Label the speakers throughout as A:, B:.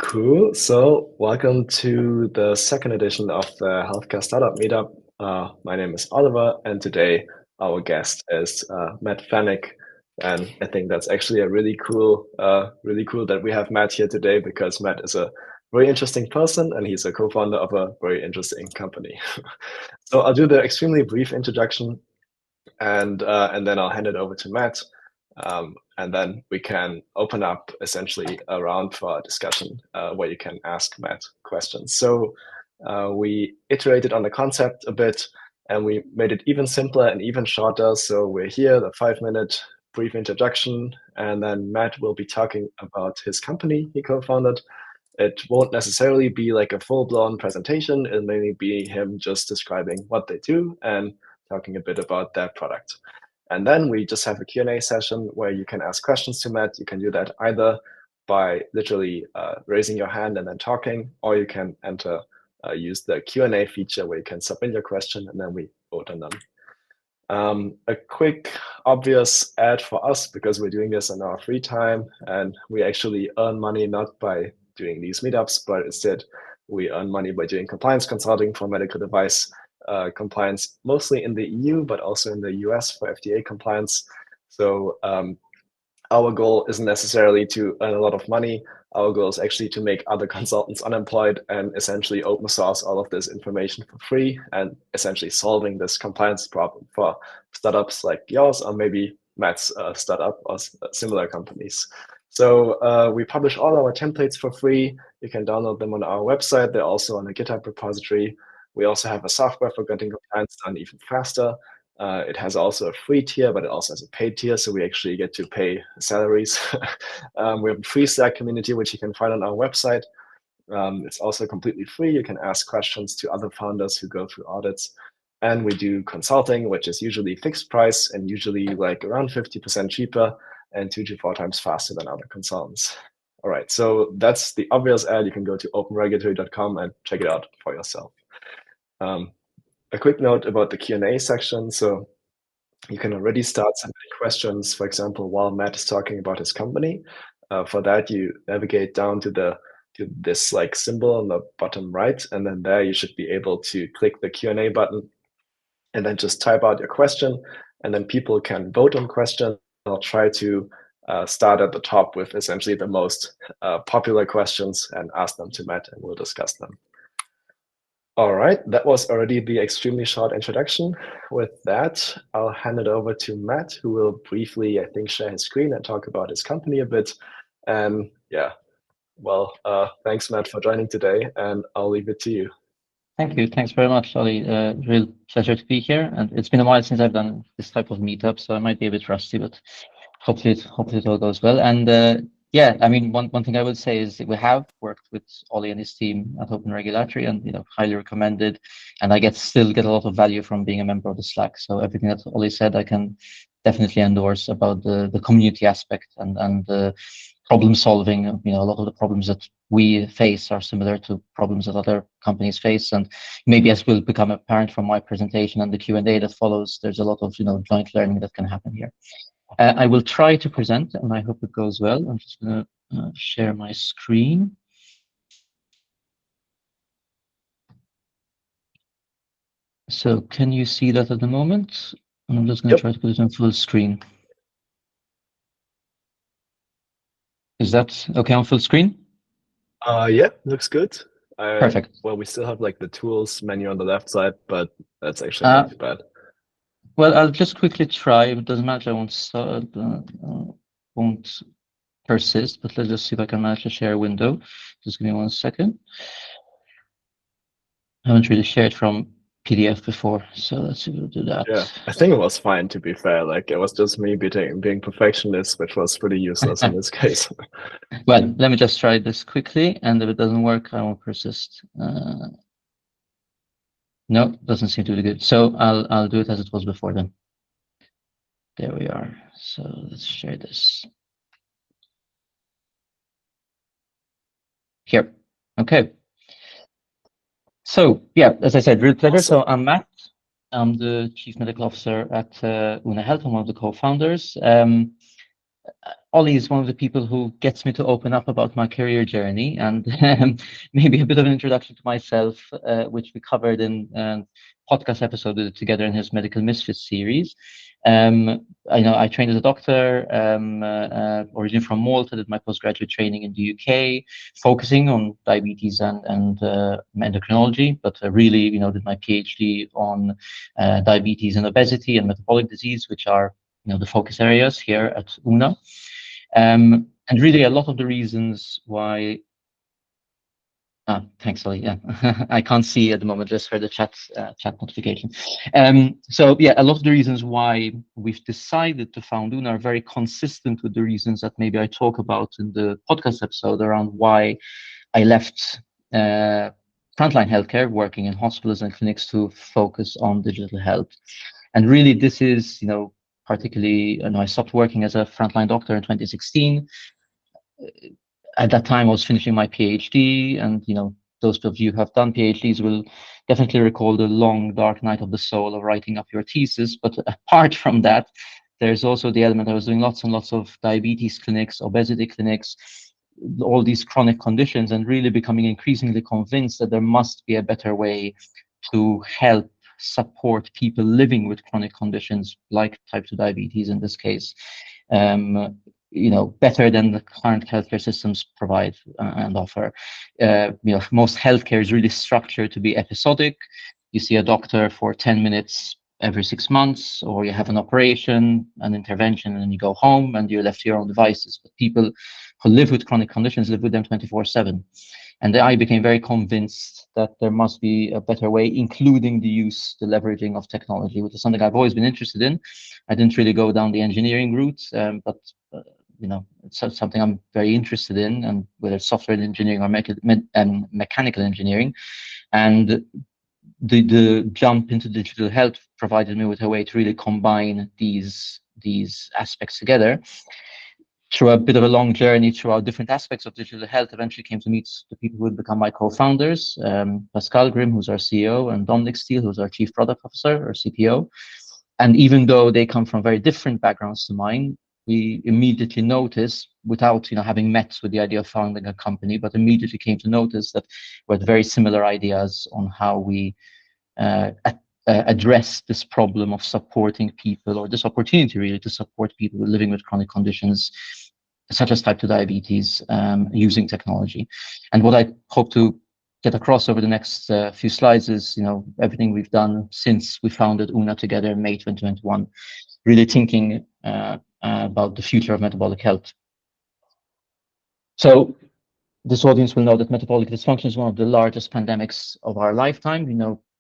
A: Cool. So, welcome to the second edition of the Healthcare Startup Meetup. My name is Oliver, and today our guest is Matt Fenech. And I think that's actually a really cool that we have Matt here today because Matt is a very interesting person and he's a co-founder of a very interesting company. So I'll do the extremely brief introduction and then I'll hand it over to Matt. And then we can open up essentially a round for a discussion where you can ask Matt questions. So we iterated on the concept a bit and we made it even simpler and even shorter. So we're here, the 5-minute brief introduction, and then Matt will be talking about his company he co-founded. It won't necessarily be like a full-blown presentation. It'll mainly be him just describing what they do and talking a bit about their product. And then we just have a Q&A session where you can ask questions to Matt. You can do that either by literally raising your hand and then talking, or you can use the Q&A feature where you can submit your question and then we vote on them. A quick, obvious ad for us, because we're doing this in our free time and we actually earn money not by doing these meetups, but instead we earn money by doing compliance consulting for medical device compliance, mostly in the EU, but also in the US for FDA compliance. So our goal isn't necessarily to earn a lot of money. Our goal is actually to make other consultants unemployed and essentially open source all of this information for free and essentially solving this compliance problem for startups like yours or maybe Matt's startup or similar companies. So we publish all our templates for free. You can download them on our website. They're also on a GitHub repository. We also have a software for getting compliance done even faster. It has also a free tier, but it also has a paid tier, so we actually get to pay salaries. We have a free Slack community, which you can find on our website. It's also completely free. You can ask questions to other founders who go through audits. And we do consulting, which is usually fixed price and usually like around 50% cheaper and 2 to 4 times faster than other consultants. All right, so that's the obvious ad. You can go to openregulatory.com and check it out for yourself. A quick note about the Q&A section. So you can already start submitting questions, for example, while Matt is talking about his company. For that, you navigate down to this like symbol on the bottom right, and then there you should be able to click the Q&A button and then just type out your question, and then people can vote on questions. I'll try to start at the top with essentially the most popular questions and ask them to Matt, and we'll discuss them. All right, that was already the extremely short introduction. With that, I'll hand it over to Matt, who will briefly, I think, share his screen and talk about his company a bit. And yeah, well, thanks, Matt, for joining today, and I'll leave it to you.
B: Thank you. Thanks very much, Ollie. Real pleasure to be here. And it's been a while since I've done this type of meetup, so I might be a bit rusty, but hopefully it all goes well. And yeah, I mean, one thing I would say is that we have worked with Ollie and his team at Open Regulatory, and highly recommended. And I still get a lot of value from being a member of the Slack. So everything that Ollie said, I can definitely endorse about the community aspect and the problem solving. A lot of the problems that we face are similar to problems that other companies face, and maybe as will become apparent from my presentation and the Q&A that follows, there's a lot of joint learning that can happen here. I will try to present, and I hope it goes well. I'm just going to share my screen. So can you see that at the moment? I'm just going to try to put it on full screen. Is that okay on full screen?
A: Yeah, looks good.
B: Perfect.
A: Well, we still have like the tools menu on the left side, but that's actually not too bad.
B: Well, I'll just quickly try. It doesn't matter. I won't persist, but let's just see if I can manage to share a window. Just give me 1 second. I haven't really shared from PDF before, so let's see if we'll do that.
A: Yeah, I think it was fine, to be fair. Like, it was just me being perfectionist, which was pretty useless in this case.
B: Well, let me just try this quickly, and if it doesn't work, I won't persist. No, doesn't seem to be good. So I'll do it as it was before then. There we are. So let's share this. Here. Okay. So yeah, as I said, real pleasure. Awesome. So I'm Matt. I'm the Chief Medical Officer at Una Health. I'm one of the co-founders. Ollie is one of the people who gets me to open up about my career journey, and maybe a bit of an introduction to myself, which we covered in podcast episode together in his Medical Misfits series. I know I trained as a doctor, originally from Malta, did my postgraduate training in the UK, focusing on diabetes and endocrinology, but really, did my PhD on diabetes and obesity and metabolic disease, which are the focus areas here at UNA. And really, a lot of the reasons why. Thanks, Ollie. Yeah, I can't see at the moment, just heard the chat notification. So yeah, a lot of the reasons why we've decided to found UNA are very consistent with the reasons that maybe I talk about in the podcast episode around why I left frontline healthcare, working in hospitals and clinics, to focus on digital health. And really, this is, particularly, I stopped working as a frontline doctor in 2016. At that time, I was finishing my PhD, and those of you who have done PhDs will definitely recall the long, dark night of the soul of writing up your thesis. But apart from that, there's also the element I was doing lots and lots of diabetes clinics, obesity clinics, all these chronic conditions, and really becoming increasingly convinced that there must be a better way to help support people living with chronic conditions like type 2 diabetes in this case, better than the current healthcare systems provide and offer. Most healthcare is really structured to be episodic. You see a doctor for 10 minutes every 6 months, or you have an operation, an intervention, and then you go home and you're left to your own devices. But people who live with chronic conditions live with them 24/7. And I became very convinced that there must be a better way, including the leveraging of technology, which is something I've always been interested in. I didn't really go down the engineering route, but it's something I'm very interested in, and whether it's software engineering or mechanical engineering. And the jump into digital health provided me with a way to really combine these aspects together. Through a bit of a long journey throughout different aspects of digital health, eventually came to meet the people who would become my co-founders, Pascal Grimm, who's our CEO, and Dominic Steele, who's our Chief Product Officer or CPO. And even though they come from very different backgrounds to mine, we immediately noticed, without having met with the idea of founding a company, but immediately came to notice that we had very similar ideas on how we address this problem of supporting people, or this opportunity really to support people living with chronic conditions such as type 2 diabetes, using technology. And what I hope to get across over the next few slides is everything we've done since we founded UNA together in May 2021, really thinking about the future of metabolic health. So this audience will know that metabolic dysfunction is one of the largest pandemics of our lifetime.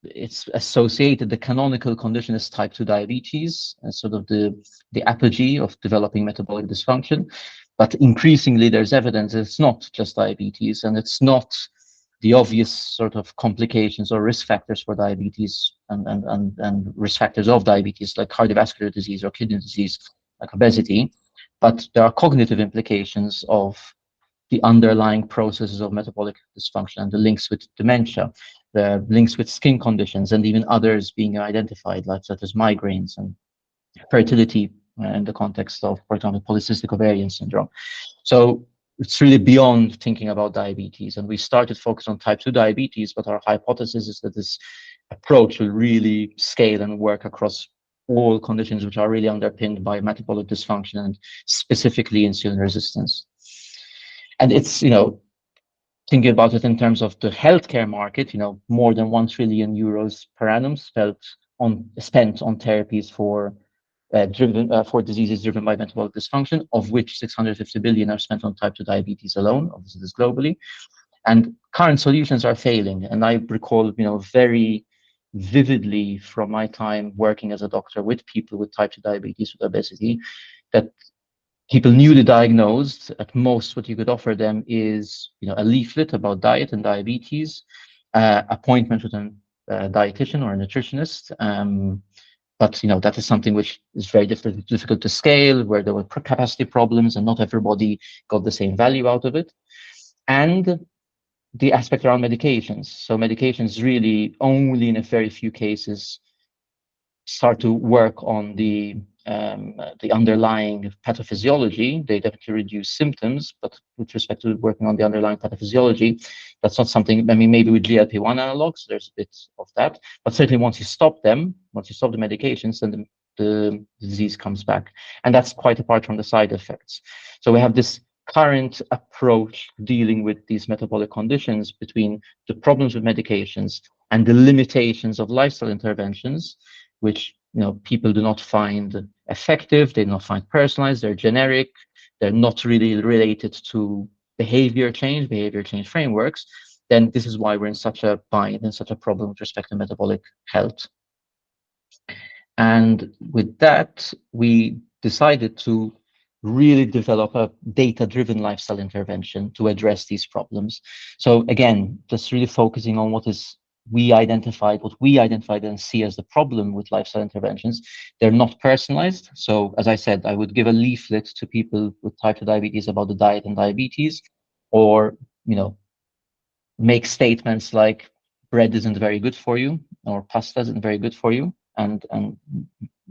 B: It's associated, the canonical condition is type 2 diabetes, sort of the apogee of developing metabolic dysfunction. But increasingly, there's evidence it's not just diabetes, and it's not the obvious sort of complications or risk factors for diabetes and risk factors of diabetes, like cardiovascular disease or kidney disease, like obesity. But there are cognitive implications of the underlying processes of metabolic dysfunction and the links with dementia, the links with skin conditions, and even others being identified, like such as migraines and fertility in the context of, for example, polycystic ovarian syndrome. So it's really beyond thinking about diabetes. And we started focus on type 2 diabetes, but our hypothesis is that this approach will really scale and work across all conditions which are really underpinned by metabolic dysfunction, and specifically insulin resistance. And it's, thinking about it in terms of the healthcare market, more than 1 trillion euros per annum spent on therapies for diseases driven by metabolic dysfunction, of which 650 billion are spent on type 2 diabetes alone. Obviously, this globally. And current solutions are failing. And I recall, very vividly from my time working as a doctor with people with type 2 diabetes, with obesity, that people newly diagnosed, at most what you could offer them is a leaflet about diet and diabetes, appointment with a dietitian or a nutritionist, but that is something which is very difficult to scale, where there were capacity problems and not everybody got the same value out of it. And the aspect around medications. So medications really only in a very few cases start to work on the the underlying pathophysiology, they definitely reduce symptoms, but with respect to working on the underlying pathophysiology, that's not something, I mean, maybe with GLP-1 analogs, there's a bit of that, but certainly once you stop them, once you stop the medications, then the disease comes back. And that's quite apart from the side effects. So we have this current approach dealing with these metabolic conditions between the problems with medications and the limitations of lifestyle interventions, which people do not find effective, they do not find personalized, they're generic, they're not really related to behavior change frameworks, then this is why we're in such a bind and such a problem with respect to metabolic health. And with that, we decided to really develop a data-driven lifestyle intervention to address these problems. So again, just really focusing on what we identified and see as the problem with lifestyle interventions. They're not personalized. So as I said, I would give a leaflet to people with type 2 diabetes about the diet and diabetes, or, make statements like bread isn't very good for you or pasta isn't very good for you, and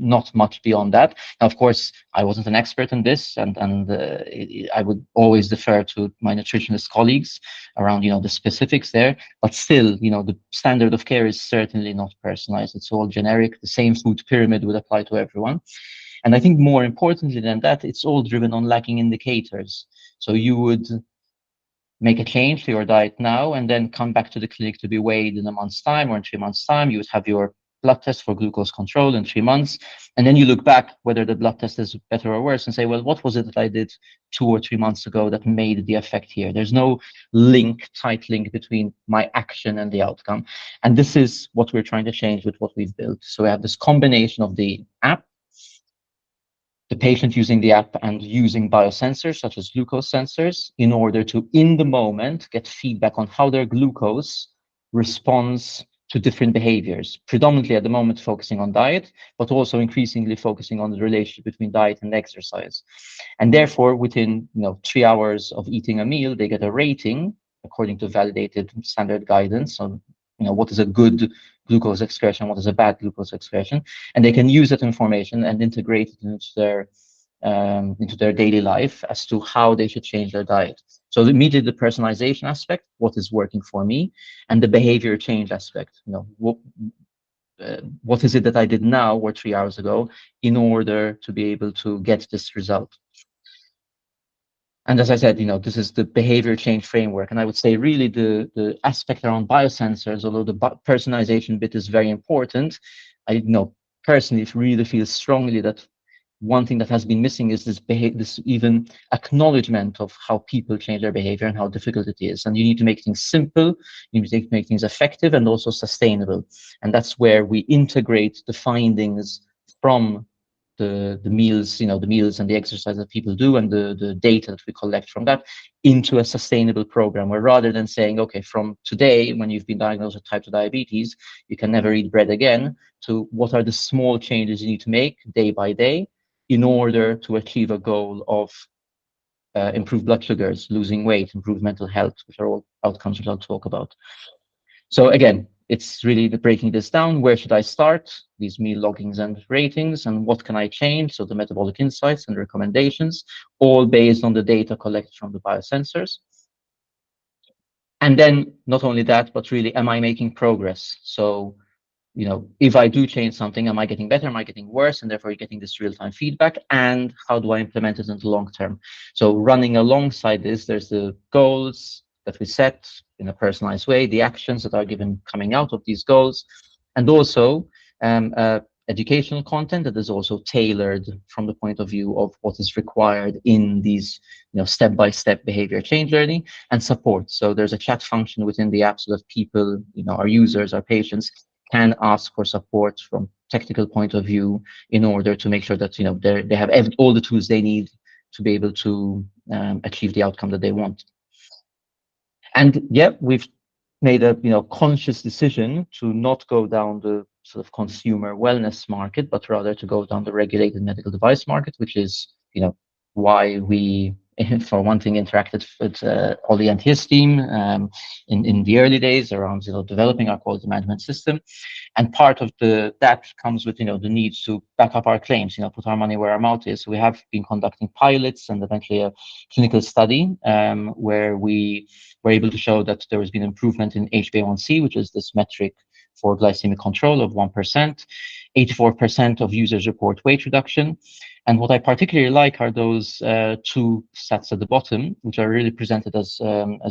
B: not much beyond that. Now, of course, I wasn't an expert in this, and I would always defer to my nutritionist colleagues around the specifics there. But still, the standard of care is certainly not personalized. It's all generic. The same food pyramid would apply to everyone. And I think more importantly than that, it's all driven on lacking indicators. So you would make a change to your diet now and then come back to the clinic to be weighed in a month's time or in 3 months' time. You would have your blood test for glucose control in 3 months. And then you look back whether the blood test is better or worse and say, well, what was it that I did 2 or 3 months ago that made the effect here? There's no tight link between my action and the outcome. And this is what we're trying to change with what we've built. So we have this combination of the app, the patient using the app and using biosensors such as glucose sensors in order to, in the moment, get feedback on how their glucose responds to different behaviors, predominantly at the moment focusing on diet, but also increasingly focusing on the relationship between diet and exercise. And therefore, within 3 hours of eating a meal, they get a rating according to validated standard guidance on what is a good glucose excretion, what is a bad glucose excretion, and they can use that information and integrate it into their daily life as to how they should change their diet. So immediately the personalization aspect, what is working for me, and the behavior change aspect, what is it that I did now or 3 hours ago in order to be able to get this result. And as I said, this is the behavior change framework. And I would say really the aspect around biosensors, although the personalization bit is very important, I personally really feel strongly that one thing that has been missing is this even acknowledgement of how people change their behavior and how difficult it is. And you need to make things simple, you need to make things effective and also sustainable. And that's where we integrate the findings from the meals, the meals and the exercise that people do and the data that we collect from that into a sustainable program, where rather than saying, okay, from today, when you've been diagnosed with type 2 diabetes, you can never eat bread again, to what are the small changes you need to make day by day in order to achieve a goal of improved blood sugars, losing weight, improved mental health, which are all outcomes which I'll talk about. So again, it's really breaking this down. Where should I start? These meal loggings and ratings, and what can I change? So the metabolic insights and recommendations, all based on the data collected from the biosensors. And then not only that, but really, am I making progress? So, if I do change something, am I getting better? Am I getting worse? And therefore, you're getting this real-time feedback. And how do I implement it in the long term? So running alongside this, there's the goals that we set in a personalized way, the actions that are given coming out of these goals, and also educational content that is also tailored from the point of view of what is required in these step-by-step behavior change journey, and support. So there's a chat function within the app so that people, our users, our patients, can ask for support from technical point of view in order to make sure that they have all the tools they need to be able to achieve the outcome that they want. And yeah, we've made a conscious decision to not go down the sort of consumer wellness market, but rather to go down the regulated medical device market, which is why we for one thing, interacted with Ollie and his team in the early days around developing our quality management system. And part of that comes with the needs to back up our claims, put our money where our mouth is. So we have been conducting pilots and eventually a clinical study where we were able to show that there has been improvement in HbA1c, which is this metric for glycemic control of 1%. 84% of users report weight reduction. And what I particularly like are those two stats at the bottom, which are really presented as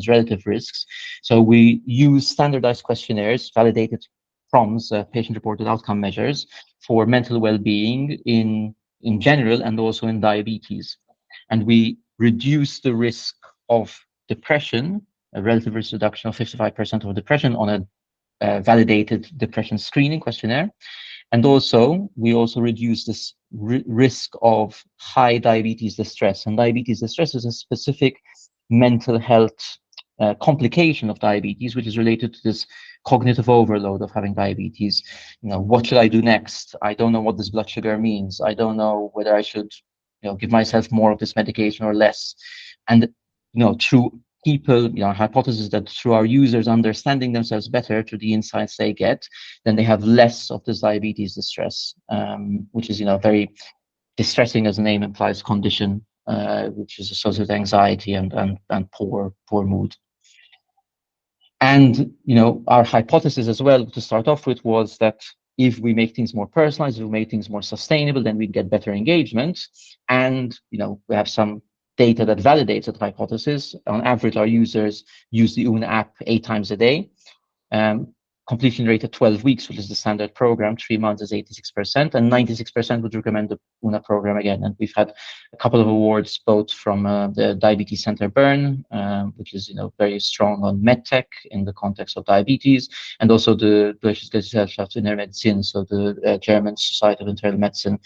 B: relative risks. So we use standardized questionnaires, validated PROMs, patient-reported outcome measures, for mental well-being in general and also in diabetes. And we reduce the risk of depression, a relative risk reduction of 55% of depression on a validated depression screening questionnaire. And also, we also reduce this risk of high diabetes distress. And diabetes distress is a specific mental health complication of diabetes, which is related to this cognitive overload of having diabetes. What should I do next? I don't know what this blood sugar means. I don't know whether I should, give myself more of this medication or less. And, through people, our hypothesis that through our users understanding themselves better through the insights they get, then they have less of this diabetes distress, which is, very distressing, as the name implies, condition, which is associated with anxiety and poor mood. And, our hypothesis as well to start off with was that if we make things more personalized, if we make things more sustainable, then we'd get better engagement. And, we have some data that validates that hypothesis. On average, our users use the Una app 8 times a day. Completion rate at 12 weeks, which is the standard program, 3 months is 86%, and 96% would recommend the Una program again. And we've had a couple of awards, both from the Diabetes Center Bern, which is very strong on medtech in the context of diabetes, and also the Deutsches Gesellschaft für Innere Medizin, so the German Society of Internal Medicine,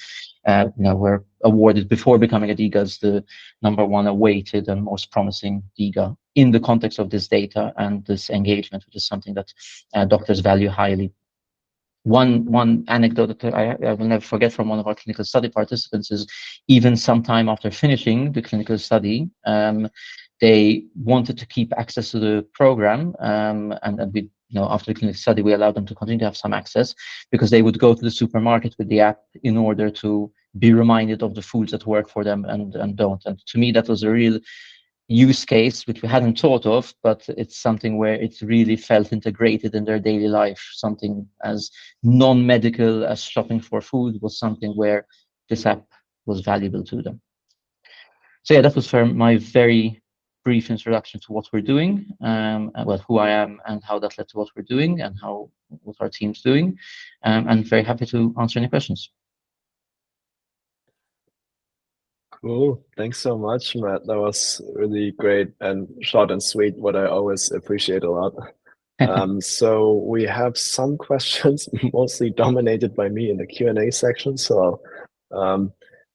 B: were awarded before becoming a DiGA as the #1 awaited and most promising DiGA in the context of this data and this engagement, which is something that doctors value highly. One anecdote that I will never forget from one of our clinical study participants is even sometime after finishing the clinical study, they wanted to keep access to the program, and we, after the clinical study, we allowed them to continue to have some access because they would go to the supermarket with the app in order to be reminded of the foods that work for them and don't. And to me, that was a real use case which we hadn't thought of, but it's something where it's really felt integrated in their daily life. Something as non-medical as shopping for food was something where this app was valuable to them. So yeah, that was for my very brief introduction to what we're doing, well, who I am and how that led to what we're doing and what our team's doing. And very happy to answer any questions.
A: Cool. Thanks so much, Matt. That was really great and short and sweet, what I always appreciate a lot. So we have some questions, mostly dominated by me in the Q&A section. So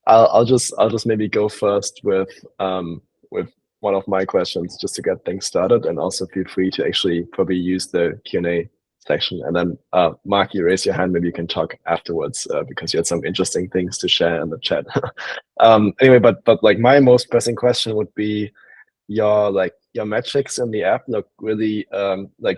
A: I'll just maybe go first with one of my questions just to get things started, and also feel free to actually probably use the Q&A section. And then Mark, you raise your hand, maybe you can talk afterwards because you had some interesting things to share in the chat. Anyway, but like my most pressing question would be your metrics in the app look really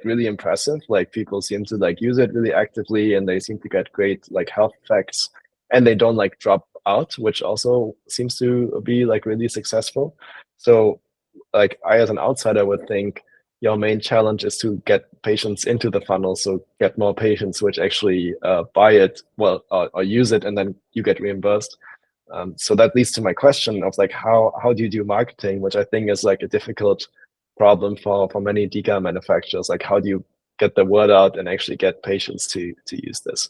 A: really impressive. Like people seem to use it really actively, and they seem to get great health effects, and they don't drop out, which also seems to be really successful. So I, as an outsider, would think your main challenge is to get patients into the funnel, so get more patients which actually buy it, well, or use it, and then you get reimbursed. So that leads to my question of how do you do marketing, which I think is a difficult problem for many DiGA manufacturers. How do you get the word out and actually get patients to use this?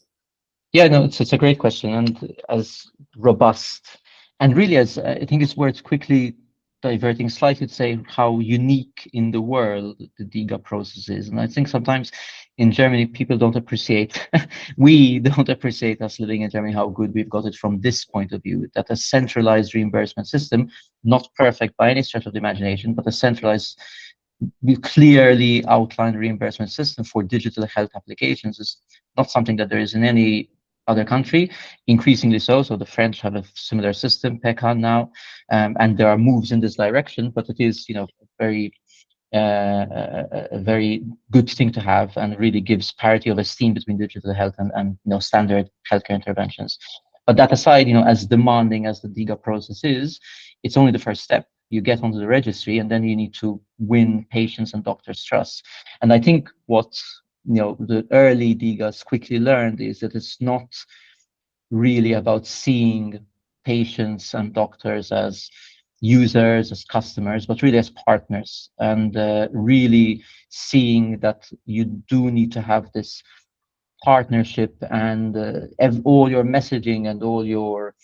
B: Yeah, no, it's a great question, and as robust, and really as I think it's worth quickly diverting slightly to say how unique in the world the DiGA process is. And I think sometimes in Germany, people don't appreciate, we don't appreciate us living in Germany, how good we've got it from this point of view, that a centralized reimbursement system, not perfect by any stretch of the imagination, but a centralized, clearly outlined reimbursement system for digital health applications is not something that there is in any other country, increasingly so. So the French have a similar system, PECAN now, and there are moves in this direction. But it is, very a very good thing to have, and really gives parity of esteem between digital health and standard healthcare interventions. But that aside, as demanding as the DiGA process is, it's only the first step. You get onto the registry, and then you need to win patients and doctors' trust. And I think what the early DiGAs quickly learned is that it's not really about seeing patients and doctors as users, as customers, but really as partners, and really seeing that you do need to have this partnership, and all your messaging and all your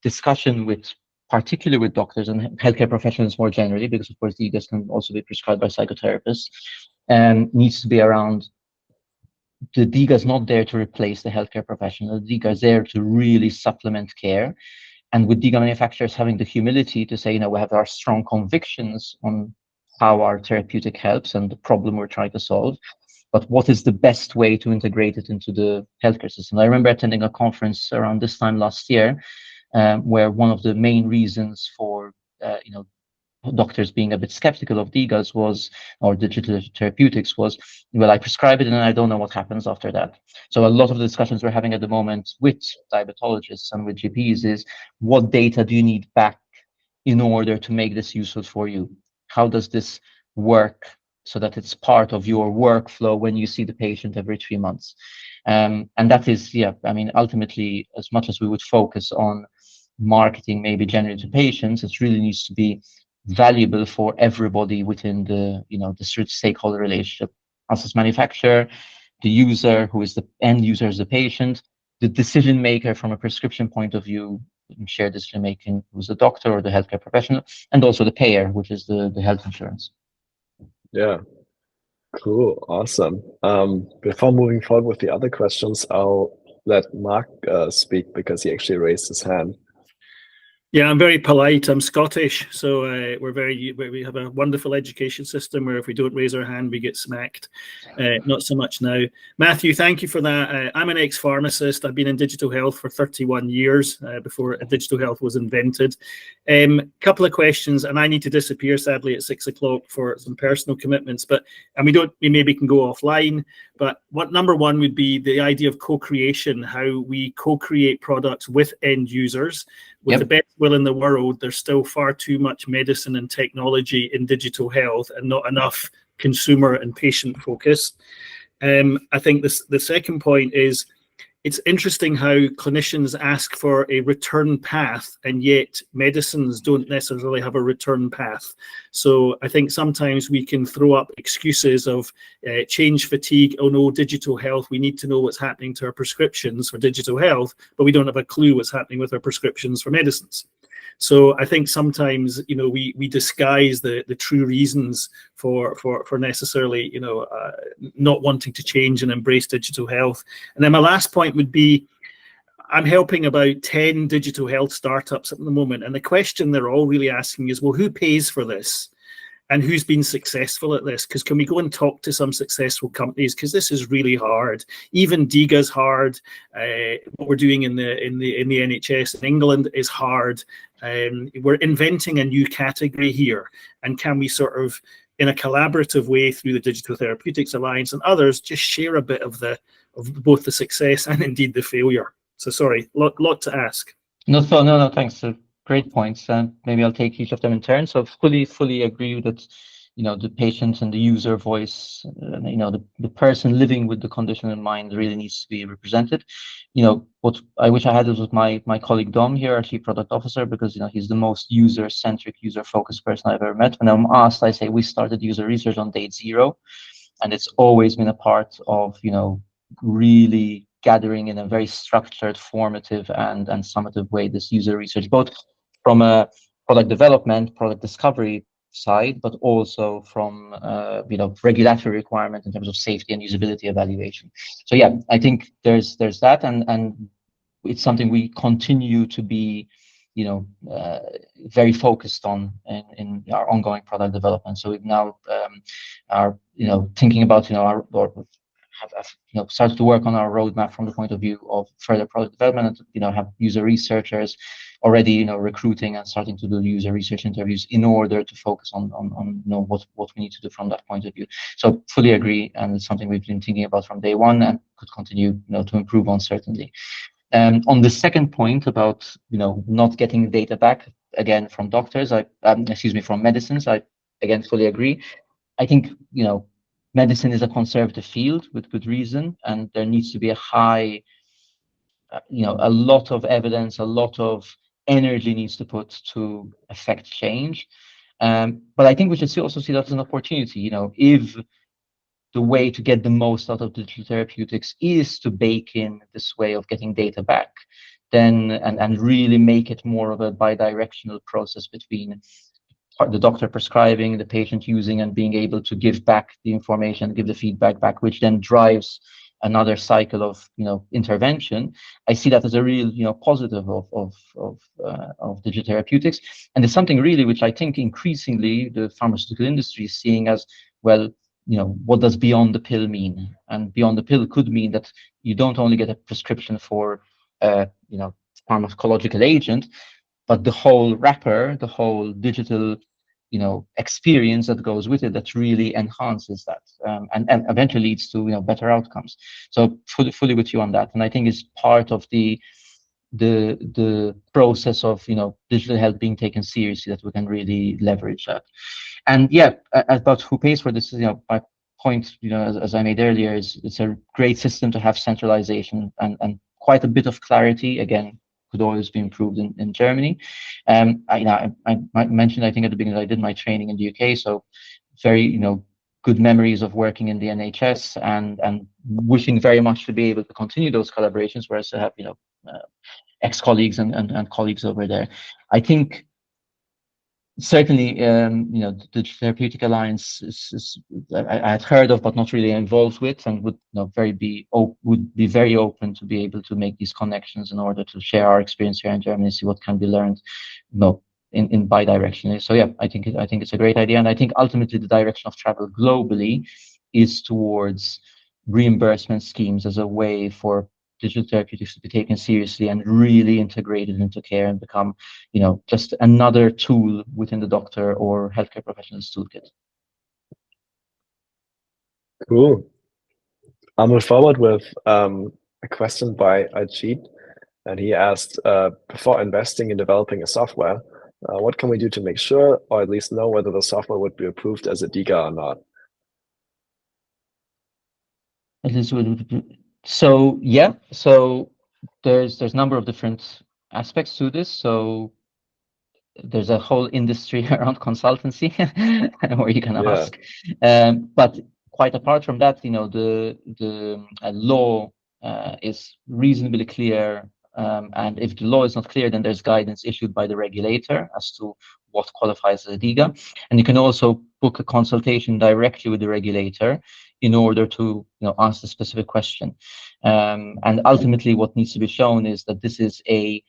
B: discussion with, particularly with doctors and healthcare professionals more generally, because of course DiGAs can also be prescribed by psychotherapists, needs to be around the DiGA is not there to replace the healthcare professional. The DiGA is there to really supplement care. And with DiGA manufacturers having the humility to say, we have our strong convictions on how our therapeutic helps and the problem we're trying to solve, but what is the best way to integrate it into the healthcare system? I remember attending a conference around this time last year, where one of the main reasons for doctors being a bit skeptical of DiGAs or digital therapeutics was, well, I prescribe it and I don't know what happens after that. So a lot of the discussions we're having at the moment with diabetologists and with GPs is, what data do you need back in order to make this useful for you? How does this work so that it's part of your workflow when you see the patient every 3 months? And that is, ultimately, as much as we would focus on marketing maybe generally to patients, it really needs to be valuable for everybody within the the stakeholder relationship. Us as manufacturer, the user, who is the end user, is the patient, the decision maker from a prescription point of view, shared decision making, who's the doctor or the healthcare professional, and also the payer, which is the health insurance.
A: Yeah, cool, awesome. Before moving forward with the other questions, I'll let Mark speak because he actually raised his hand.
C: Yeah, I'm very polite. I'm Scottish, so we have a wonderful education system where if we don't raise our hand, we get smacked. Not so much now. Matthew, thank you for that. I'm an ex-pharmacist. I've been in digital health for 31 years before digital health was invented. Couple of questions, and I need to disappear sadly at 6 o'clock for some personal commitments. We maybe can go offline. But number one would be the idea of co-creation, how we co-create products with end users. With the best will in the world, there's still far too much medicine and technology in digital health and not enough consumer and patient focus. I think the second point is, it's interesting how clinicians ask for a return path, and yet medicines don't necessarily have a return path. So I think sometimes we can throw up excuses of change fatigue. Oh no, digital health, we need to know what's happening to our prescriptions for digital health, but we don't have a clue what's happening with our prescriptions for medicines. So I think sometimes, we disguise the true reasons for necessarily, not wanting to change and embrace digital health. And then my last point would be, I'm helping about 10 digital health startups at the moment. And the question they're all really asking is, well, who pays for this? And who's been successful at this? Because can we go and talk to some successful companies? Because this is really hard. Even DiGA's hard. What we're doing in the NHS in England is hard. We're inventing a new category here. And can we sort of, in a collaborative way through the Digital Therapeutics Alliance and others, just share a bit of both the success and indeed the failure? So sorry, lot to ask.
B: No, thanks. Great points, and maybe I'll take each of them in turn. So fully agree that the patient and the user voice, the person living with the condition in mind really needs to be represented. What I wish I had this with my colleague Dom here, our Chief Product Officer, because he's the most user-centric, user-focused person I've ever met. When I'm asked, I say we started user research on day 0, and it's always been a part of really gathering in a very structured, formative, and summative way this user research, both from a product development, product discovery side, but also from regulatory requirement in terms of safety and usability evaluation. So yeah, I think there's that, and it's something we continue to be very focused on in our ongoing product development. So we now are thinking about have started to work on our roadmap from the point of view of further product development. Have user researchers already recruiting and starting to do user research interviews in order to focus on what we need to do from that point of view. So fully agree, and it's something we've been thinking about from day one and could continue to improve on, certainly. On the second point about not getting data back again from doctors, from medicines, I again fully agree. I think medicine is a conservative field with good reason, and there needs to be a high, a lot of evidence, a lot of energy needs to put to affect change. But I think we should also see that as an opportunity. If the way to get the most out of digital therapeutics is to bake in this way of getting data back, then and really make it more of a bi-directional process between the doctor prescribing, the patient using, and being able to give back the information, give the feedback back, which then drives another cycle of intervention. I see that as a real positive of digital therapeutics, and it's something really which I think increasingly the pharmaceutical industry is seeing as well. What does beyond the pill mean? And beyond the pill could mean that you don't only get a prescription for pharmacological agent, but the whole wrapper, the whole digital experience that goes with it, that really enhances that and eventually leads to better outcomes. So fully with you on that, and I think it's part of the process of digital health being taken seriously that we can really leverage that. And about who pays for this, my point, as I made earlier, is it's a great system to have centralization and quite a bit of clarity. Again, could always be improved in Germany. I mentioned, I think at the beginning, I did my training in the UK, so very good memories of working in the NHS and wishing very much to be able to continue those collaborations, whereas to have ex-colleagues and colleagues over there. I think certainly, the Therapeutic Alliance is I had heard of, but not really involved with, and would be very open to be able to make these connections in order to share our experience here in Germany, see what can be learned, in bi-directionally. So I think it's a great idea, and I think ultimately the direction of travel globally is towards reimbursement schemes as a way for digital therapeutics to be taken seriously and really integrated into care and become, just another tool within the doctor or healthcare professional's toolkit.
A: Cool. I'll move forward with a question by Ajit, and he asked, before investing in developing a software, what can we do to make sure, or at least know whether the software would be approved as a DiGA or not?
B: So there's a number of different aspects to this. So there's a whole industry around consultancy where you can ask, but quite apart from that, the law is reasonably clear, and if the law is not clear, then there's guidance issued by the regulator as to what qualifies as a DiGA, and you can also book a consultation directly with the regulator in order to ask the specific question, and ultimately what needs to be shown is that this is a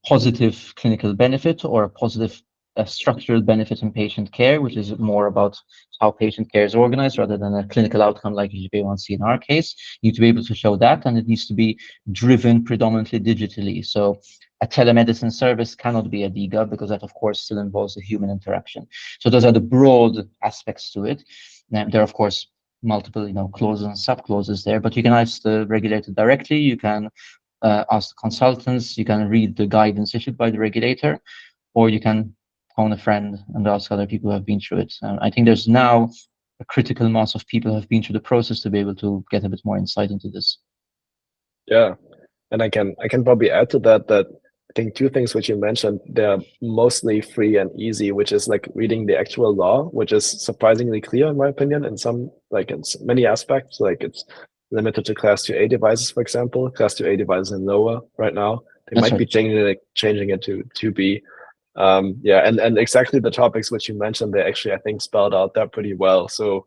B: positive clinical benefit or a positive structural benefit in patient care, which is more about how patient care is organized rather than a clinical outcome like HbA1c in our case. You need to be able to show that, and it needs to be driven predominantly digitally. So a telemedicine service cannot be a DiGA because that, of course, still involves a human interaction. So those are the broad aspects to it. Now, there are, of course, multiple clauses and sub-clauses there, but you can ask the regulator directly, you can ask the consultants, you can read the guidance issued by the regulator, or you can phone a friend and ask other people who have been through it. I think there's now a critical mass of people who have been through the process to be able to get a bit more insight into this.
A: Yeah, and I can probably add to that I think two things which you mentioned, they're mostly free and easy, which is like reading the actual law, which is surprisingly clear in my opinion in some, like in many aspects. Like it's limited to class 2A devices, for example, class 2A devices and lower right now. They might be changing it to 2B. And exactly the topics which you mentioned, they actually, I think, spelled out that pretty well. So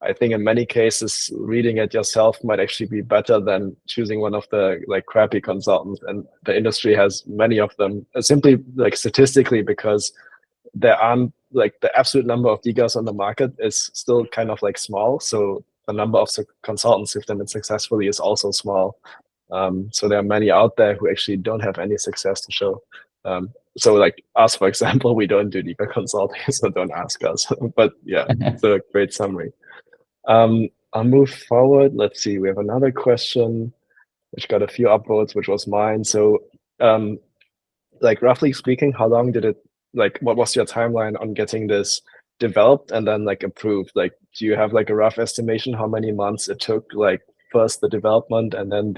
A: I think in many cases, reading it yourself might actually be better than choosing one of the like crappy consultants. And the industry has many of them, simply like statistically, because there aren't like the absolute number of DiGAs on the market is still kind of like small. So the number of consultants who've done it successfully is also small. So there are many out there who actually don't have any success to show. So like us, for example, we don't do DiGA consulting, so don't ask us. But yeah, it's a great summary. I'll move forward. Let's see, we have another question, which got a few upvotes, which was mine. So like roughly speaking, how long did it, like what was your timeline on getting this developed and then like approved? Like, do you have like a rough estimation how many months it took, like first the development and then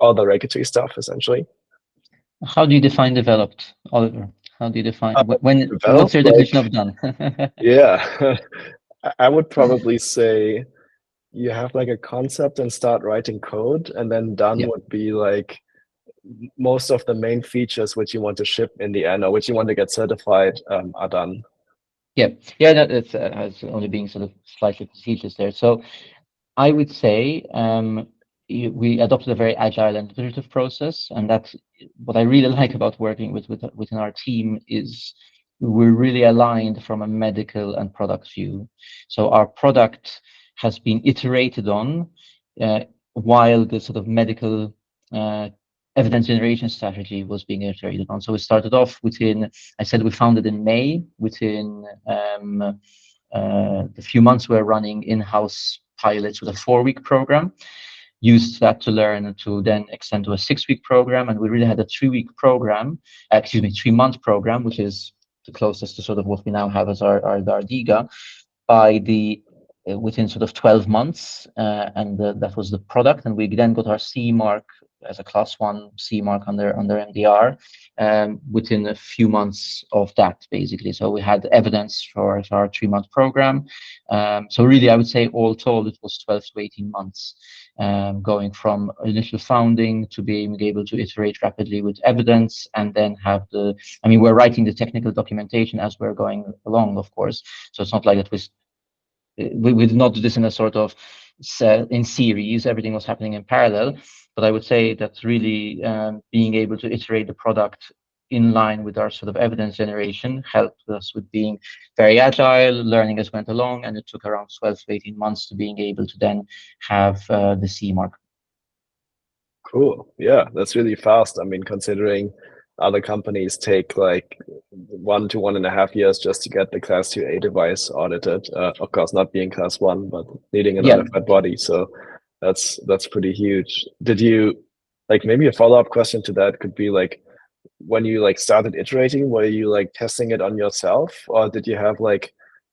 A: all the regulatory stuff essentially?
B: How do you define developed, Oliver? How do you define
A: Developed,
B: what's your definition of done?
A: Yeah, I would probably say you have like a concept and start writing code, and then done
B: Yeah.
A: would be like most of the main features which you want to ship in the end or which you want to get certified are done.
B: Yeah, that's as only being sort of slightly facetious there. So I would say we adopted a very agile and iterative process, and that's what I really like about working within our team is we're really aligned from a medical and product view. So our product has been iterated on while the sort of medical evidence generation strategy was being iterated on. So we started off I said we founded in May, within the few months we're running in-house pilots with a 4-week program, used that to learn to then extend to a 6-week program. And we really had a 3-month program, which is the closest to sort of what we now have as our DiGA, within sort of 12 months. And that was the product. And we then got our CE mark as a class 1 CE mark under MDR within a few months of that, basically. So we had evidence for our 3-month program. So really, I would say all told, it was 12 to 18 months, going from initial founding to being able to iterate rapidly with evidence, and then we're writing the technical documentation as we're going along, of course. So it's not like it was, we did not do this in a sort of in series, everything was happening in parallel. But I would say that really being able to iterate the product in line with our sort of evidence generation helped us with being very agile, learning as went along, and it took around 12 to 18 months to being able to then have the CE mark.
A: Cool. Yeah, that's really fast. I mean, considering other companies take like 1 to 1.5 years just to get the class 2A device audited. Of course, not being class 1, but needing another fed body. So that's pretty huge. Did you, like, maybe a follow-up question to that could be like, when you like started iterating, were you like testing it on yourself, or did you have like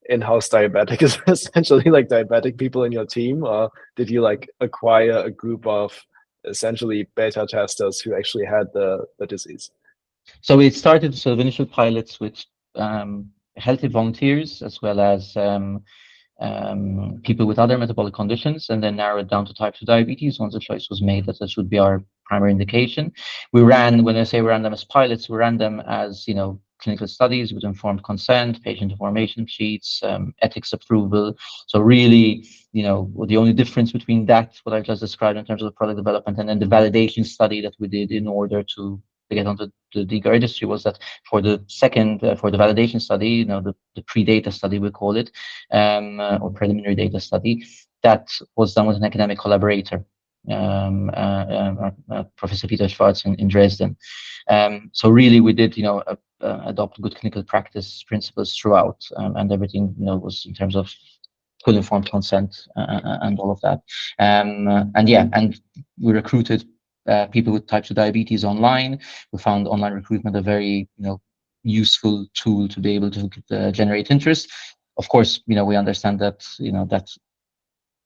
A: in-house diabetics, essentially like diabetic people in your team, or did you like acquire a group of essentially beta testers who actually had the disease?
B: So we started sort of initial pilots with healthy volunteers as well as people with other metabolic conditions, and then narrowed down to type 2 diabetes once the choice was made that this would be our primary indication. When I say we ran them as pilots, we ran them as, clinical studies with informed consent, patient information sheets, ethics approval. So really, the only difference between that, what I just described in terms of the product development, and then the validation study that we did in order to get onto the DiGA registry, was that for the validation study, the pre-data study, we call it, or preliminary data study, that was done with an academic collaborator, Professor Peter Schwarz in Dresden. So really, we did, adopt good clinical practice principles throughout, and everything, was in terms of full informed consent and all of that. And we recruited people with type 2 diabetes online. We found online recruitment a very, useful tool to be able to generate interest. Of course, we understand that, that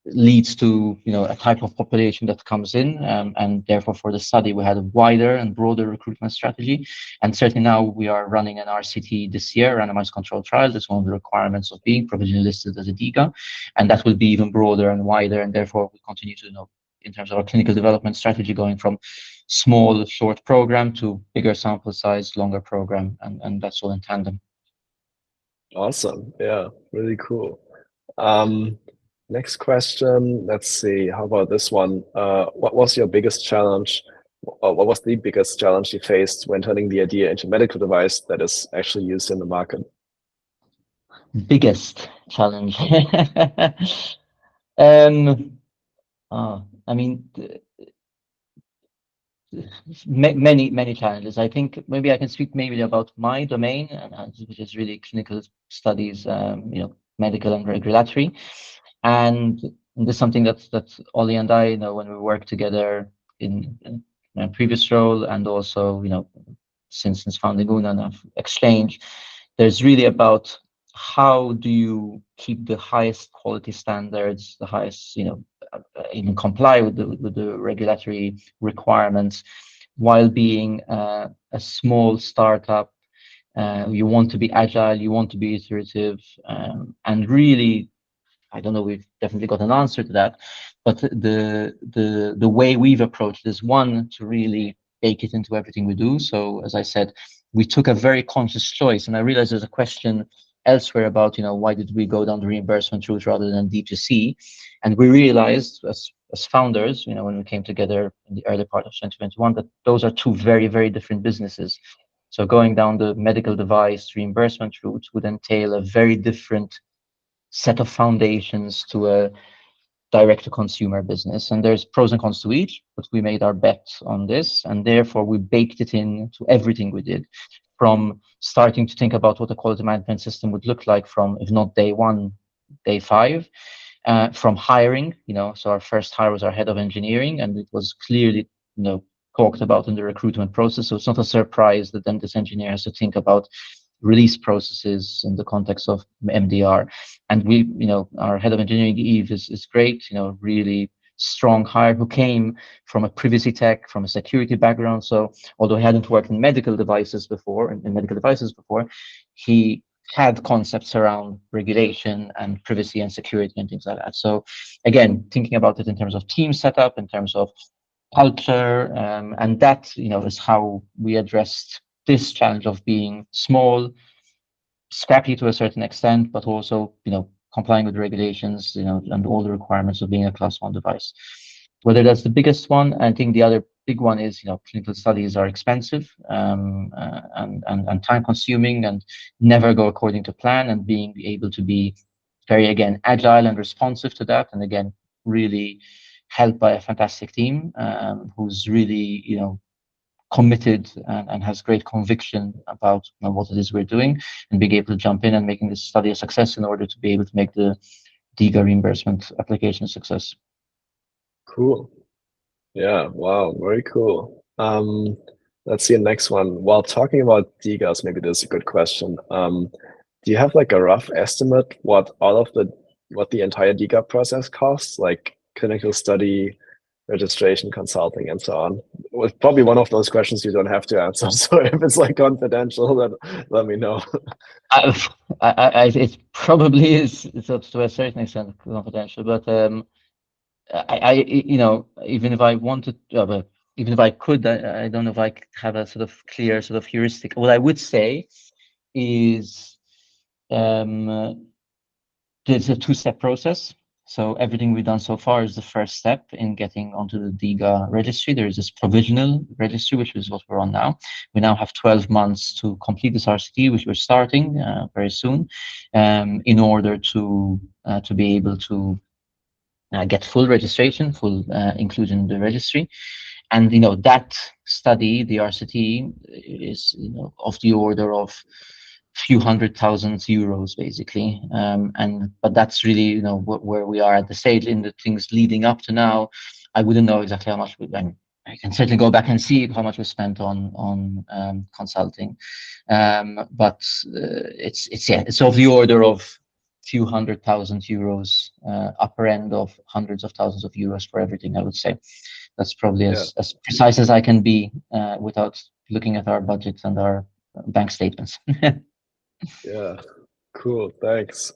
B: leads to, a type of population that comes in, and therefore for the study we had a wider and broader recruitment strategy. And certainly now we are running an RCT this year, randomized controlled trial. That's one of the requirements of being provisionally listed as a DiGA, and that will be even broader and wider, and therefore we continue to, in terms of our clinical development strategy, going from small, short program to bigger sample size, longer program, and that's all in tandem.
A: Awesome. Yeah, really cool. Next question. Let's see. How about this one? What was your biggest challenge? Or what was the biggest challenge you faced when turning the idea into a medical device that is actually used in the market?
B: Biggest challenge. I mean, many challenges. I think maybe I can speak maybe about my domain, which is really clinical studies, medical and regulatory. And this is something that Ollie and I, when we work together in my previous role, and also, since founding Una and I've exchanged, there's really about how do you keep the highest quality standards, the highest, even comply with the regulatory requirements while being a small startup. You want to be agile, you want to be iterative, and really, I don't know, we've definitely got an answer to that, but the way we've approached this, one, to really bake it into everything we do. So as I said, we took a very conscious choice, and I realize there's a question elsewhere about, why did we go down the reimbursement route rather than D2C? And we realized as founders, when we came together in the early part of 2021, that those are two very, very different businesses. So going down the medical device reimbursement route would entail a very different set of foundations to a direct-to-consumer business, and there's pros and cons to each, but we made our bets on this, and therefore we baked it into everything we did, from starting to think about what a quality management system would look like from, if not day one, day 5, from hiring. So our first hire was our head of engineering, and it was clearly talked about in the recruitment process, so it's not a surprise that then this engineer has to think about release processes in the context of MDR. And we, our head of engineering, Eve, is great, really strong hire, who came from a privacy tech, from a security background. So although he hadn't worked in medical devices before, he had concepts around regulation and privacy and security and things like that. So again, thinking about it in terms of team setup, in terms of culture, and that, is how we addressed this challenge of being small, scrappy to a certain extent, but also, complying with regulations, and all the requirements of being a class 1 device. Whether that's the biggest one, I think the other big one is, clinical studies are expensive, and time consuming, and never go according to plan, and being able to be very, again, agile and responsive to that. And again, really helped by a fantastic team, who's really, committed and has great conviction about what it is we're doing, and being able to jump in and making this study a success in order to be able to make the DiGA reimbursement application a success.
A: Cool. Yeah, wow, very cool. Let's see the next one. While talking about DiGAs, maybe this is a good question. Do you have like a rough estimate what the entire DiGA process costs, like clinical study, registration, consulting, and so on? It's probably one of those questions you don't have to answer. So if it's like confidential, then let me know.
B: It probably is to a certain extent confidential, but even if I wanted, but even if I could, I don't know if I have a sort of clear sort of heuristic. What I would say is, there's a 2-step process. So everything we've done so far is the first step in getting onto the DiGA registry. There is this provisional registry, which is what we're on now. We now have 12 months to complete this RCT, which we're starting very soon, in order to be able to get full registration, full inclusion in the registry. And that study, the RCT, is of the order of few €100,000 basically, but that's really where we are at the stage. In the things leading up to now, I wouldn't know exactly how much I can certainly go back and see how much was spent on consulting, but it's of the order of few €100,000, upper end of hundreds of thousands of euros for everything, I would say. That's probably as precise as I can be without looking at our budgets and our bank statements.
A: Yeah, cool, thanks.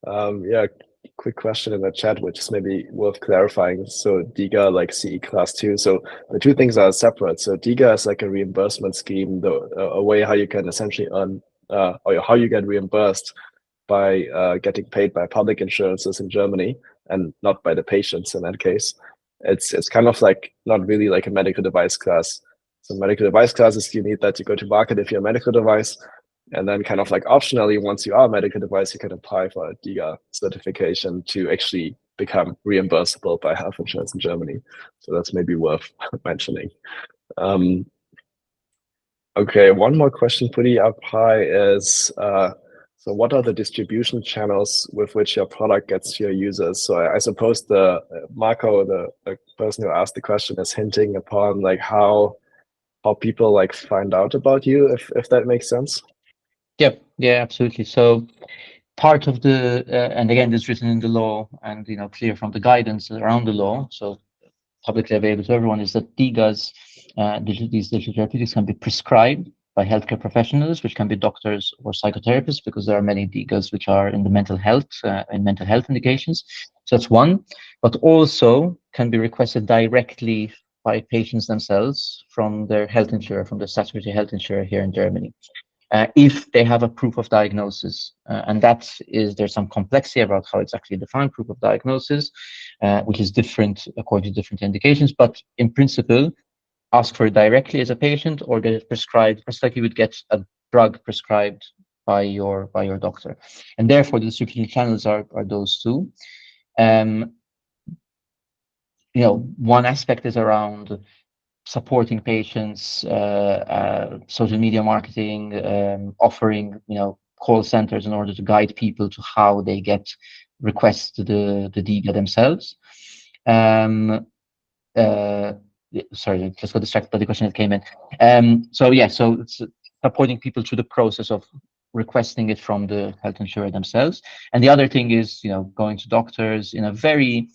A: Quick question in the chat, which is maybe worth clarifying. So DiGA, like CE class 2, so the two things are separate. So DiGA is like a reimbursement scheme, a way how you can essentially earn, or how you get reimbursed by getting paid by public insurances in Germany, and not by the patients in that case. It's kind of like not really like a medical device class. So medical device classes, you need that to go to market if you're a medical device. And then kind of like optionally, once you are a medical device, you can apply for a DiGA certification to actually become reimbursable by health insurance in Germany. So that's maybe worth mentioning. Okay, one more question pretty up high is, so what are the distribution channels with which your product gets to your users? So I suppose the Marco, the person who asked the question, is hinting upon like how people like find out about you, if that makes sense.
B: Yep. Yeah, absolutely. So part of the, and again, this is written in the law and, clear from the guidance around the law, so publicly available to everyone, is that DiGAs, these digital therapeutics, can be prescribed by healthcare professionals, which can be doctors or psychotherapists, because there are many DiGAs which are in the mental health indications. So that's one, but also can be requested directly by patients themselves from their health insurer, from the statutory health insurer here in Germany. If they have a proof of diagnosis, and there's some complexity about how it's actually defined, proof of diagnosis, which is different according to different indications, but in principle, ask for it directly as a patient or get it prescribed, just like you would get a drug prescribed by your doctor. And therefore, the distribution channels are those two. One aspect is around supporting patients, social media marketing, offering, call centers in order to guide people to how they get requests to the DiGA themselves. Sorry, just got distracted by the question that came in. So it's supporting people through the process of requesting it from the health insurer themselves. And the other thing is, going to doctors in a very,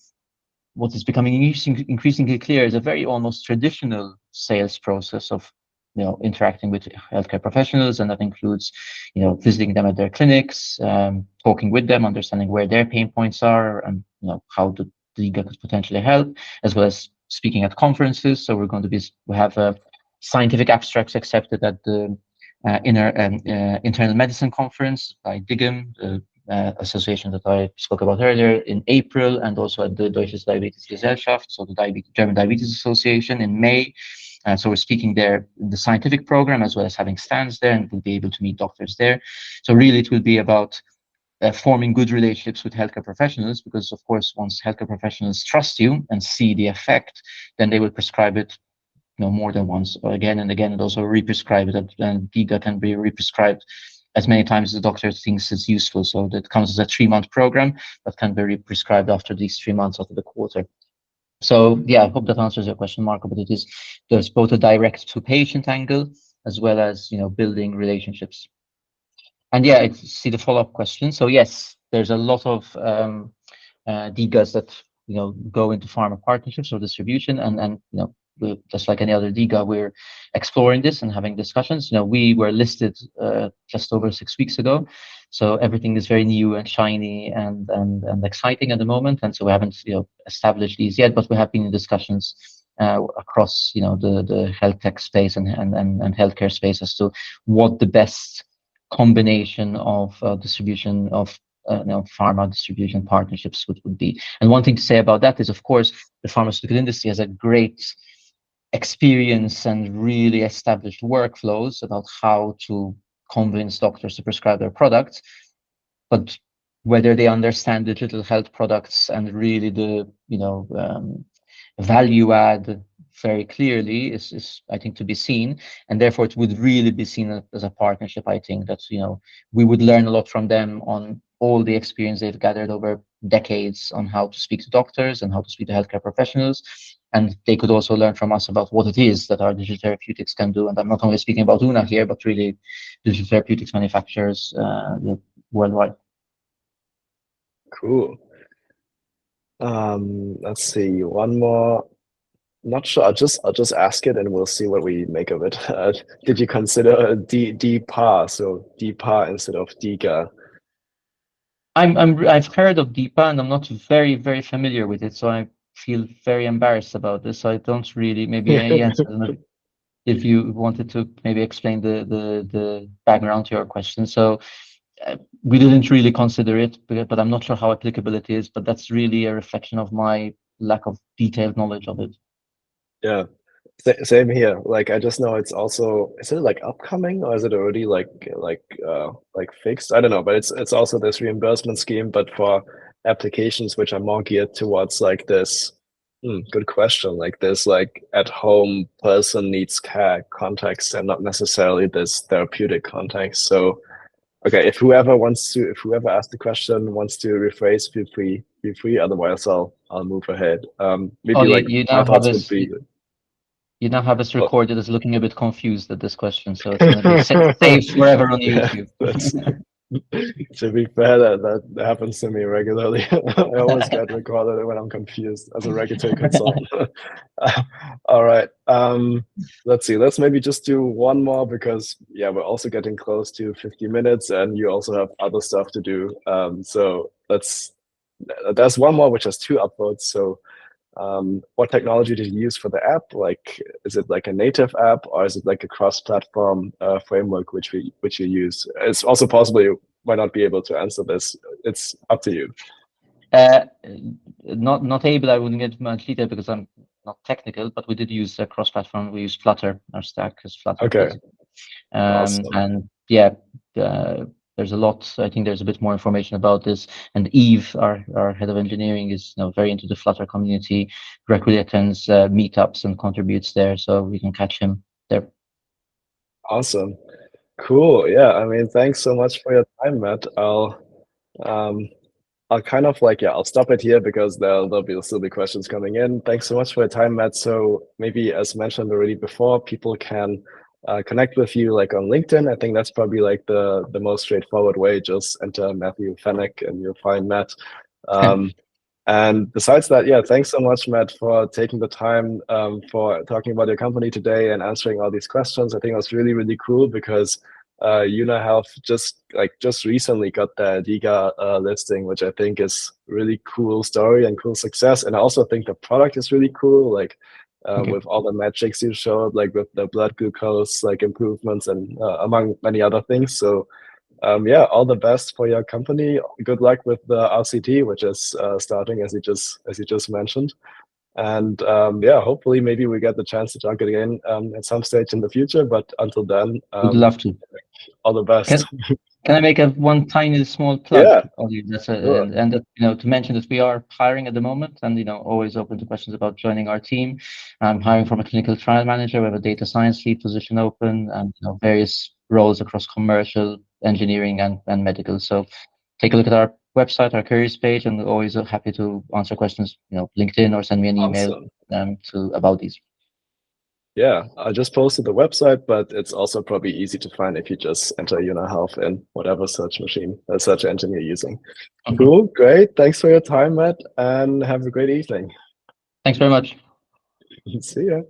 B: what is becoming increasingly clear, is a very almost traditional sales process of, interacting with healthcare professionals, and that includes, visiting them at their clinics, talking with them, understanding where their pain points are, and how the DiGA could potentially help, as well as speaking at conferences. So we have scientific abstracts accepted at the internal medicine conference by DiGA, association that I spoke about earlier, in April, and also at the Deutsches Diabetesgesellschaft, so the German Diabetes Association, in May. So we're speaking there in the scientific program, as well as having stands there, and we'll be able to meet doctors there. So really, it will be about forming good relationships with healthcare professionals, because of course, once healthcare professionals trust you and see the effect, then they will prescribe it more than once, or again and again, and also re-prescribe it. And DiGA can be re-prescribed as many times as the doctor thinks it's useful. So that comes as a 3-month program that can be re-prescribed after these 3 months of the quarter. So yeah, I hope that answers your question, Marco, but there's both a direct to patient angle as well as, building relationships. And yeah, I see the follow-up question. So yes, there's a lot of DiGAs that, go into pharma partnerships or distribution, and just like any other DiGA, we're exploring this and having discussions. We were listed just over 6 weeks ago, so everything is very new and shiny and exciting at the moment. And so we haven't established these yet, but we have been in discussions across the health tech space and healthcare space as to what the best combination of distribution of pharma distribution partnerships would be. And one thing to say about that is, of course, the pharmaceutical industry has a great experience and really established workflows about how to convince doctors to prescribe their products, but whether they understand digital health products and really the value add very clearly is I think to be seen, and therefore it would really be seen as a partnership. I think that we would learn a lot from them on all the experience they've gathered over decades on how to speak to doctors and how to speak to healthcare professionals, and they could also learn from us about what it is that our digital therapeutics can do. And I'm not only speaking about Una here, but really digital therapeutics manufacturers worldwide.
A: Cool. Let's see, one more. Not sure. I'll just ask it, and we'll see what we make of it. Did you consider DPA, so DPA instead of DiGA?
B: I've heard of DiPA, and I'm not very, very familiar with it, so I feel very embarrassed about this. So I don't really. Maybe Jens, I don't know if you wanted to maybe explain the background to your question. So we didn't really consider it, but I'm not sure how applicable it is. But that's really a reflection of my lack of detailed knowledge of it.
A: Yeah, same here. Like, I just know it's also, is it like upcoming, or is it already like fixed? I don't know, but it's also this reimbursement scheme, but for applications which are more geared towards like this? Good question. Like this, like at home person needs care context, and not necessarily this therapeutic context. So, okay, if whoever asked the question wants to rephrase, feel free. Otherwise, I'll move ahead. Maybe
B: Ollie,
A: like my thoughts would be.
B: You now have us recorded as looking a bit confused at this question, so it's going to be saved forever on YouTube.
A: To be fair, that happens to me regularly. I always get recorded when I'm confused as a regulatory consultant. All right. Let's see. Let's maybe just do one more because we're also getting close to 50 minutes, and you also have other stuff to do. So there's one more which has 2 upvotes. So what technology did you use for the app? Like, is it like a native app, or is it like a cross-platform framework which you use? It's also possible you might not be able to answer this. It's up to you.
B: Not able. I wouldn't get much detail because I'm not technical, but we did use a cross-platform. We used Flutter. Our stack is Flutter.
A: Okay. Awesome.
B: And there's a lot. I think there's a bit more information about this. And Eve, our head of engineering, is very into the Flutter community, regularly attends meetups and contributes there, so we can catch him there.
A: Awesome. Cool. Yeah. I mean, thanks so much for your time, Matt. I'll kind of I'll stop it here because there'll still be questions coming in. Thanks so much for your time, Matt. So maybe, as mentioned already before, people can connect with you like on LinkedIn. I think that's probably like the most straightforward way. Just enter Matthew Fenech and you'll find Matt. And besides that, thanks so much, Matt, for taking the time for talking about your company today and answering all these questions. I think it was really, really cool because Health just recently got the DiGA listing, which I think is really cool story and cool success. And I also think the product is really cool, with all the metrics you showed, like with the blood glucose improvements and among many other things. So all the best for your company. Good luck with the RCT, which is starting as you just mentioned. And hopefully maybe we get the chance to talk again at some stage in the future. But until then,
B: would love to.
A: All the best.
B: Can I make one tiny small plug?
A: Yeah.
B: Sure. And to mention that we are hiring at the moment, and always open to questions about joining our team. I'm hiring from a clinical trial manager. We have a data science lead position open, and various roles across commercial, engineering, and medical. So take a look at our website, our careers page, and always happy to answer questions. LinkedIn, or send me an email about these.
A: Yeah, I just posted the website, but it's also probably easy to find if you just enter Health in whatever search engine you're using. Mm-hmm. Cool, great. Thanks for your time, Matt, and have a great evening.
B: Thanks very much.
A: See ya.